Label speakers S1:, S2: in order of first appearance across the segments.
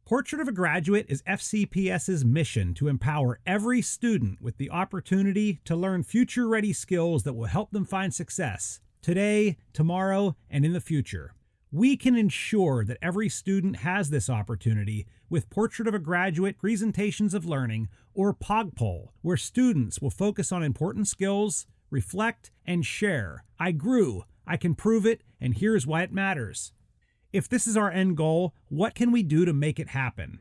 S1: Portrait of a Graduate is FCPS's mission to empower every student with the opportunity to learn future-ready skills that will help them find success today, tomorrow, and in the future. We can ensure that every student has this opportunity with Portrait of a Graduate Presentations of Learning, or POG, where students will focus on important skills, reflect, and share. I grew, I can prove it, and here's why it matters. If this is our end goal, what can we do to make it happen?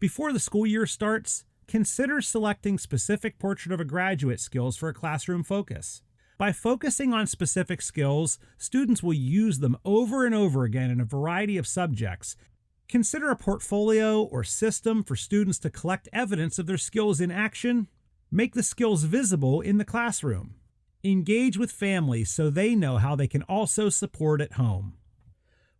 S1: Before the school year starts, consider selecting specific Portrait of a Graduate skills for a classroom focus. By focusing on specific skills, students will use them over and over again in a variety of subjects. Consider a portfolio or system for students to collect evidence of their skills in action. Make the skills visible in the classroom. Engage with families so they know how they can also support at home.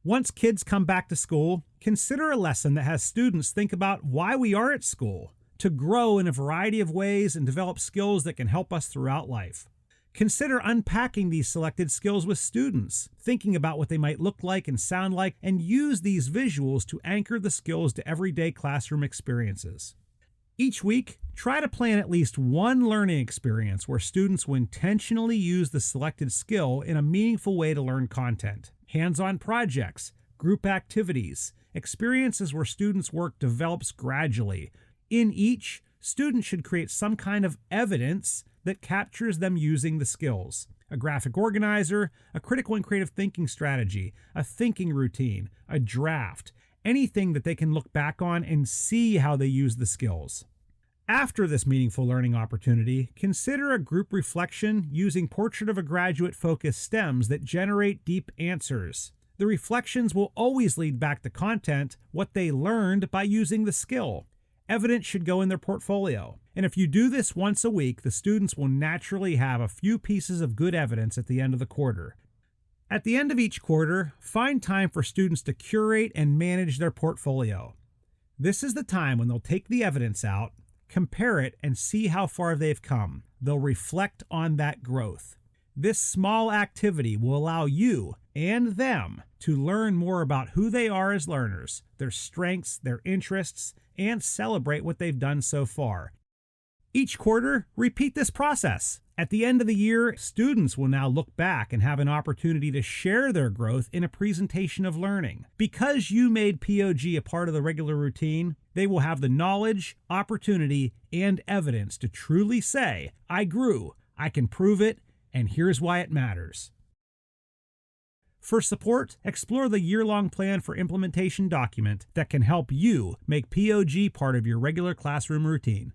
S1: Once kids come back to school, consider a lesson that has students think about why we are at school, to grow in a variety of ways and develop skills that can help us throughout life. Consider unpacking these selected skills with students, thinking about what they might look like and sound like, and use these visuals to anchor the skills to everyday classroom experiences. Each week, try to plan at least one learning experience where students will intentionally use the selected skill in a meaningful way to learn content. Hands-on projects, group activities, experiences where students' work develops gradually. In each, students should create some kind of evidence that captures them using the skills. A graphic organizer, a critical and creative thinking strategy, a thinking routine, a draft, anything that they can look back on and see how they use the skills. After this meaningful learning opportunity, consider a group reflection using Portrait of a Graduate focus stems that generate deep answers. The reflections will always lead back to content, what they learned by using the skill. Evidence should go in their portfolio. And if you do this once a week, the students will naturally have a few pieces of good evidence at the end of the quarter. At the end of each quarter, find time for students to curate and manage their portfolio. This is the time when they'll take the evidence out, compare it, and see how far they've come. They'll reflect on that growth. This small activity will allow you and them to learn more about who they are as learners, their strengths, their interests, and celebrate what they've done so far. Each quarter, repeat this process. At the end of the year, students will now look back and have an opportunity to share their growth in a presentation of learning. Because you made POG a part of the regular routine, they will have the knowledge, opportunity, and evidence to truly say, I grew, I can prove it, and here's why it matters. For support, explore the Yearlong Plan for Implementation document that can help you make POG part of your regular classroom routine.